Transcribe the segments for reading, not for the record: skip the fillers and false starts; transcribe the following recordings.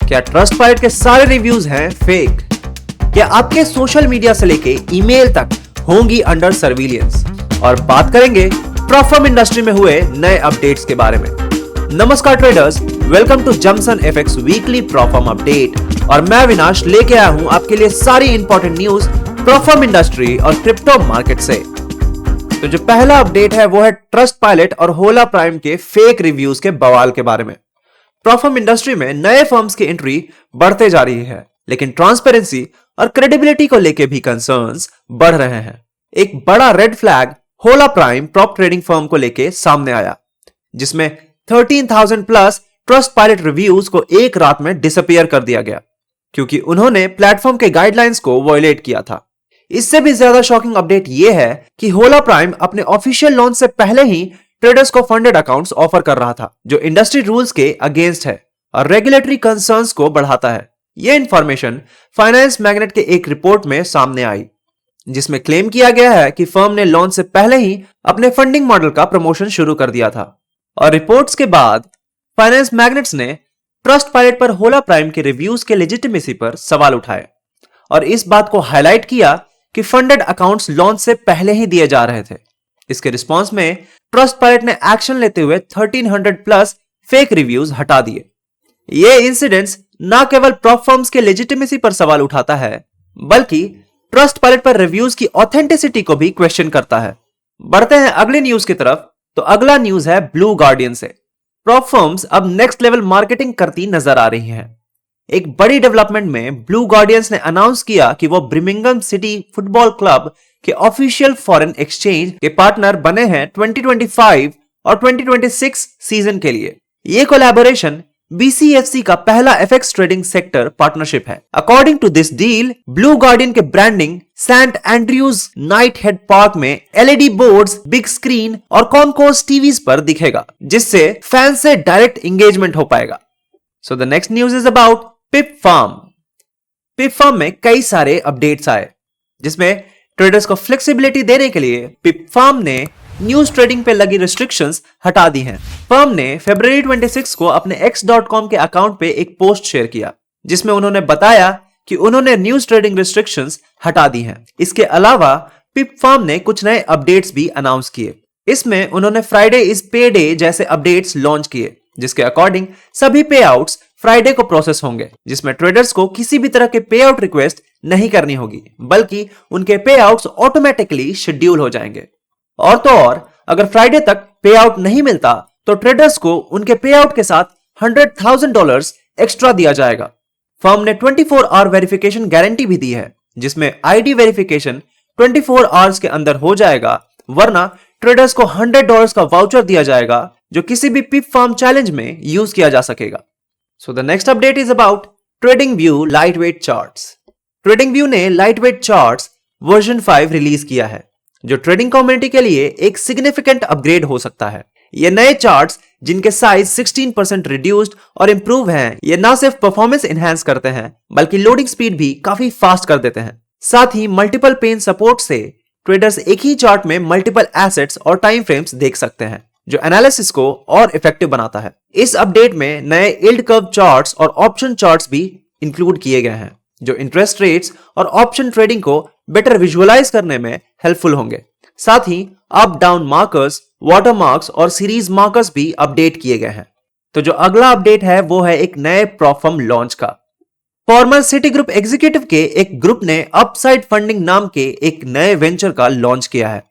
क्या ट्रस्टपाइलट के सारे रिव्यूज हैं फेक? क्या आपके सोशल मीडिया से लेके ईमेल तक होंगी अंडर सर्विलियंस? और बात करेंगे प्रॉफर्म इंडस्ट्री में हुए नए अपडेट्स के बारे में। नमस्कार ट्रेडर्स, वेलकम टू जमसन एफएक्स वीकली प्रॉफर्म अपडेट और मैं विनाश लेके आया हूं आपके लिए सारी इंपॉर्टेंट न्यूज प्रॉफर्म इंडस्ट्री और क्रिप्टो मार्केट से। तो जो पहला अपडेट है वो है ट्रस्टपाइलट और होला प्राइम के फेक रिव्यूज के बवाल के बारे में। प्रॉफर्म इंडस्ट्री में नए फर्म्स की एंट्री बढ़ते जा रही है, लेकिन ट्रांसपेरेंसी और क्रेडिबिलिटी को लेके भी कंसर्न्स बढ़ रहे हैं। एक बड़ा रेड फ्लैग होला प्राइम प्रॉप ट्रेडिंग फर्म को लेके सामने आया, जिसमें 13,000 प्लस ट्रस्टपाइलट रिव्यूज को एक रात में डिसअपीयर कर दिया गया क्योंकि उन्होंने प्लेटफॉर्म के गाइडलाइंस को वायलेट किया था। इससे भी ज्यादा शॉकिंग अपडेट यह है कि होला प्राइम अपने ऑफिशियल लॉन्च से पहले ही ट्रेडर्स को फंडेड अकाउंट्स ऑफर कर रहा था, जो इंडस्ट्री रूल्स के अगेंस्ट है और रेगुलेटरी कंसर्न्स को बढ़ाता है। यह इंफॉर्मेशन फाइनेंस मैग्नेट के एक रिपोर्ट में सामने आई, जिसमें क्लेम किया गया है कि फर्म ने लॉन्च से पहले ही अपने फंडिंग मॉडल का प्रमोशन शुरू कर दिया था। और रिपोर्ट्स के बाद फाइनेंस मैग्नेट्स ने ट्रस्टपाइलट पर होला प्राइम के रिव्यूज के लेजिटिमेसी पर सवाल उठाए और इस बात को हाईलाइट किया कि फंडेड अकाउंट्स लॉन्च से पहले ही दिए जा रहे थे। इसके रिस्पांस में ट्रस्टपाइलट ने एक्शन लेते हुए 1300 प्लस फेक रिव्यूज हटा दिए। यह इंसिडेंट्स न केवल प्रॉप फर्म्स के लेजिटिमेसी पर सवाल उठाता है, बल्कि ट्रस्टपाइलट पर रिव्यूज की ऑथेंटिसिटी को भी क्वेश्चन करता है। बढ़ते हैं अगली न्यूज की तरफ। तो अगला न्यूज है ब्लू गार्डियन से। प्रॉप फर्म्स अब नेक्स्ट लेवल मार्केटिंग करती नजर आ रही हैं। एक बड़ी डेवलपमेंट में ब्लू गार्डियंस ने अनाउंस किया कि वो ब्रिमिंगम सिटी फुटबॉल क्लब के ऑफिशियल फॉरेन एक्सचेंज के पार्टनर बने हैं 2025 और 2026 सीजन के लिए। ये कोलैबोरेशन BCFC का पहला FX ट्रेडिंग सेक्टर पार्टनरशिप है। According to this deal, Blue Guardian के branding Saint Andrew's Knighthead Park में LED बोर्ड्स, बिग स्क्रीन और कॉनकोर्स टीवीज पर दिखेगा, जिससे फैंस से डायरेक्ट एंगेजमेंट हो पाएगा। So the next news is about Pip Farm. Pip Farm में कई सारे अपडेट्स आए, जिसमें ट्रेडर्स को फ्लेक्सिबिलिटी देने के लिए पिप फार्म ने न्यूज ट्रेडिंग पे लगी रिस्ट्रिक्शंस हटा दी हैं। फर्म ने फरवरी 26 को अपने x.com के अकाउंट पे एक पोस्ट शेयर किया, जिसमें उन्होंने बताया कि उन्होंने न्यूज ट्रेडिंग रिस्ट्रिक्शंस हटा दी हैं। इसके अलावा पिप फार्म ने कुछ नए अपडेट्स भी अनाउंस किए। इसमें उन्होंने फ्राइडे इज पे डे जैसे अपडेट्स लॉन्च किए, जिसके अकॉर्डिंग सभी पे आउट्स फ्राइडे को प्रोसेस होंगे, जिसमें ट्रेडर्स को किसी भी तरह के पे आउट रिक्वेस्ट नहीं करनी होगी, बल्कि उनके पे आउट्स ऑटोमेटिकली शेड्यूल हो जाएंगे। और तो और, अगर फ्राइडे तक पे आउट नहीं मिलता तो ट्रेडर्स को उनके पे आउट के साथ $100,000 एक्स्ट्रा दिया जाएगा। फर्म ने 24 आवर वेरिफिकेशन गारंटी भी दी है, जिसमें ID वेरिफिकेशन 24 आवर्स के अंदर हो जाएगा, वरना ट्रेडर्स को $100 का वाउचर दिया जाएगा, जो किसी भी पिप फार्म चैलेंज में यूज किया जा सकेगा। सो the next update is about trading view lightweight charts. Trading view ने लाइटवेट चार्ट्स वर्जन 5 रिलीज किया है, जो ट्रेडिंग कम्युनिटी के लिए एक सिग्निफिकेंट अपग्रेड हो सकता है। ये नए चार्ट्स, जिनके साइज 16% रिड्यूस्ड और इंप्रूव हैं, ये न सिर्फ परफॉर्मेंस एनहांस करते हैं, बल्कि लोडिंग स्पीड भी काफी फास्ट कर देते हैं। साथ ही मल्टीपल पेन सपोर्ट से ट्रेडर्स एक ही चार्ट में मल्टीपल एसेट्स और टाइम फ्रेम्स देख सकते हैं, जो एनालिसिस को और इफेक्टिव बनाता है। इस अपडेट में नए यील्ड कर्व चार्ट्स और ऑप्शन चार्ट्स भी इंक्लूड किए गए हैं, जो इंटरेस्ट रेट्स और ऑप्शन ट्रेडिंग को बेटर विजुअलाइज करने में हेल्पफुल होंगे। साथ ही up down markers, water marks और सीरीज मार्कर्स भी अपडेट किए गए हैं। तो जो अगला अपडेट है वो है एक नए प्रॉप फर्म लॉन्च का। फॉर्मर सिटी ग्रुप एग्जीक्यूटिव के एक ग्रुप ने अपसाइड फंडिंग नाम के एक नए वेंचर का लॉन्च किया है,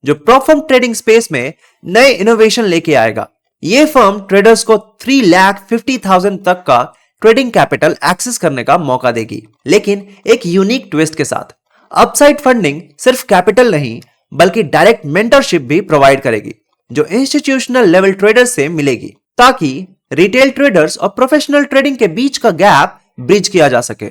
जो प्रॉप फर्म ट्रेडिंग स्पेस में नए इनोवेशन लेके आएगा। यह फर्म ट्रेडर्स को 3,50,000 तक का ट्रेडिंग कैपिटल एक्सेस करने का मौका देगी, लेकिन एक यूनिक ट्विस्ट के साथ। अपसाइड फंडिंग सिर्फ कैपिटल नहीं, बल्कि डायरेक्ट मेंटरशिप भी प्रोवाइड करेगी, जो इंस्टीट्यूशनल लेवल ट्रेडर्स से मिलेगी, ताकि रिटेल ट्रेडर्स और प्रोफेशनल ट्रेडिंग के बीच का गैप ब्रिज किया जा सके।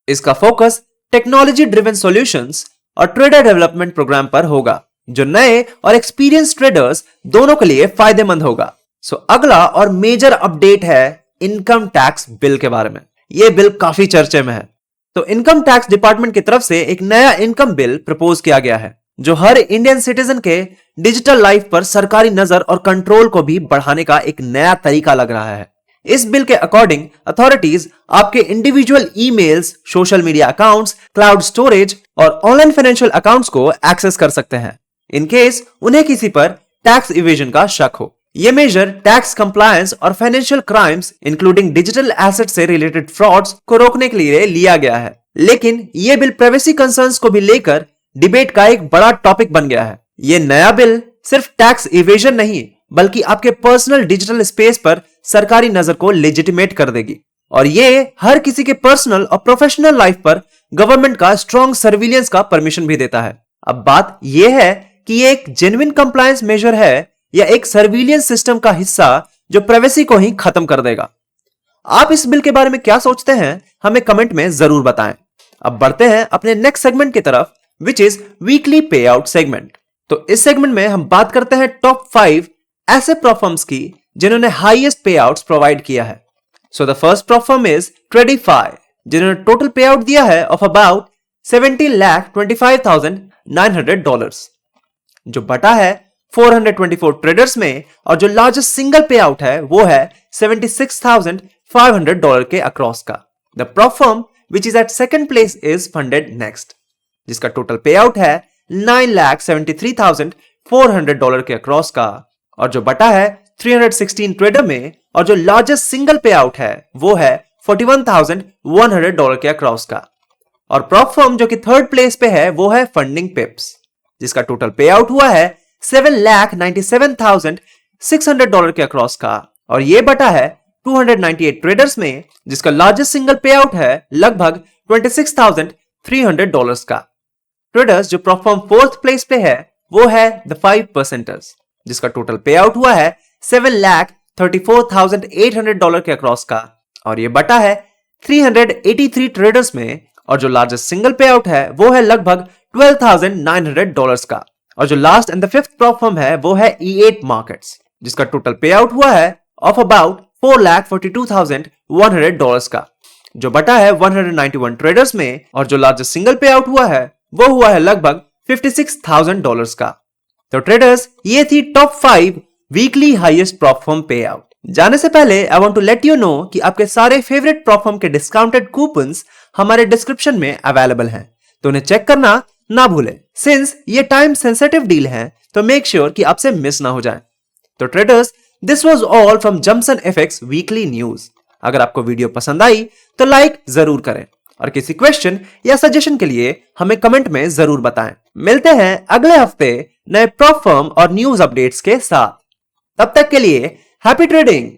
इसका फोकस टेक्नोलॉजी ड्रिवन सॉल्यूशंस और ट्रेडर डेवलपमेंट प्रोग्राम पर होगा, जो नए और एक्सपीरियंस ट्रेडर्स दोनों के लिए फायदेमंद होगा। सो अगला और मेजर अपडेट है इनकम टैक्स बिल के बारे में। यह बिल काफी चर्चे में है। तो इनकम टैक्स डिपार्टमेंट की तरफ से एक नया इनकम बिल प्रपोज किया गया है, जो हर इंडियन सिटीजन के डिजिटल लाइफ पर सरकारी नजर और कंट्रोल को भी बढ़ाने का एक नया तरीका लग रहा है। इस बिल के अकॉर्डिंग अथॉरिटीज आपके individual emails, social media accounts, cloud storage और ऑनलाइन फाइनेंशियल अकाउंट्स को एक्सेस कर सकते हैं इन केस उन्हें किसी पर टैक्स इवेजन का शक हो। यह मेजर टैक्स कंप्लायंस और financial crimes including digital asset से रिलेटेड फ्रॉड्स को रोकने के लिए लिया गया है। लेकिन यह बिल प्राइवेसी कंसर्न्स को भी लेकर डिबेट का एक बड़ा टॉपिक बन गया है। यह नया बिल सिर्फ टैक्स इवेजन नहीं बल्कि आपके पर्सनल डिजिटल स्पेस पर सरकारी नजर को लेजिटिमेट कर देगी और ये हर किसी के पर्सनल और प्रोफेशनल लाइफ पर गवर्नमेंट का स्ट्रॉन्ग सर्विलियंस का परमिशन भी देता है। अब बात यह है कि ये एक जेन्युइन कंप्लायंस मेजर है या एक सर्विलियंस सिस्टम का हिस्सा जो प्राइवेसी को ही खत्म कर देगा। आप इस बिल के बारे में क्या सोचते हैं हमें कमेंट में जरूर बताएं। अब बढ़ते हैं अपने नेक्स्ट सेगमेंट की तरफ विच इज वीकली पे आउट सेगमेंट। तो इस सेगमेंट में हम बात करते हैं टॉप 5 ऐसे प्रॉप फर्म्स की जिन्होंने हाईएस्ट पे आउट्स प्रोवाइड किया है। So the first prop firm is Tradeify जिन्होंने टोटल पे आउट दिया है ऑफ अबाउट $70,25,900 जो बटा है 424 ट्रेडर्स में और जो लार्जेस्ट सिंगल पे आउट है वो है $76,500 के अक्रॉस का। The prop firm which is at second place is funded next जिसका टोटल पे आउट है $9,73,400 के अक्रॉस का और जो बटा है 316 ट्रेडर में और जो लार्जेस्ट सिंगल पे आउट है वो है $41,100 के अक्रॉस का। और प्रॉप फर्म जो कि थर्ड प्लेस पे है वो है फंडिंग पिप्स जिसका टोटल पे आउट हुआ है $7,97,600 के अक्रॉस का और ये बटा है 298 ट्रेडर्स में जिसका लार्जेस्ट सिंगल पे आउट है लगभग $26,300 का। ट्रेडर्स जो प्रॉप फर्म फोर्थ प्लेस पे है वो है द 5% जिसका टोटल पे आउट हुआ है $7,34,800 के अक्रॉस का और ये बटा है 383 ट्रेडर्स में और जो लार्जेस्ट सिंगल पे आउट है वो है लगभग $12,900 का। और जो last and the fifth prop firm है वो है E8 मार्केट्स जिसका टोटल पे आउट हुआ है ऑफ अबाउट $4,42,100 का जो बटा है 191 ट्रेडर्स में और जो लार्जेस्ट सिंगल पे आउट हुआ है वो हुआ है लगभग $56,000 का। तो ट्रेडर्स ये थी top 5 weekly highest prop firm pay out. जाने से पहले I want to let you know कि आपके सारे फेवरेट प्रॉप फर्म के डिस्काउंटेड कूपन्स हमारे डिस्क्रिप्शन में अवेलेबल हैं तो उन्हें चेक करना ना भूलें। सिंस ये टाइम सेंसिटिव डील है तो मेक श्योर कि आपसे मिस ना हो जाए। तो traders this was all from जम्सन FX weekly news. अगर आपको वीडियो पसंद आई तो लाइक जरूर करें और किसी क्वेश्चन या सजेशन के लिए हमें कमेंट में जरूर बताएं। मिलते हैं अगले हफ्ते नए प्रॉप फर्म और न्यूज अपडेट्स के साथ। तब तक के लिए हैप्पी ट्रेडिंग।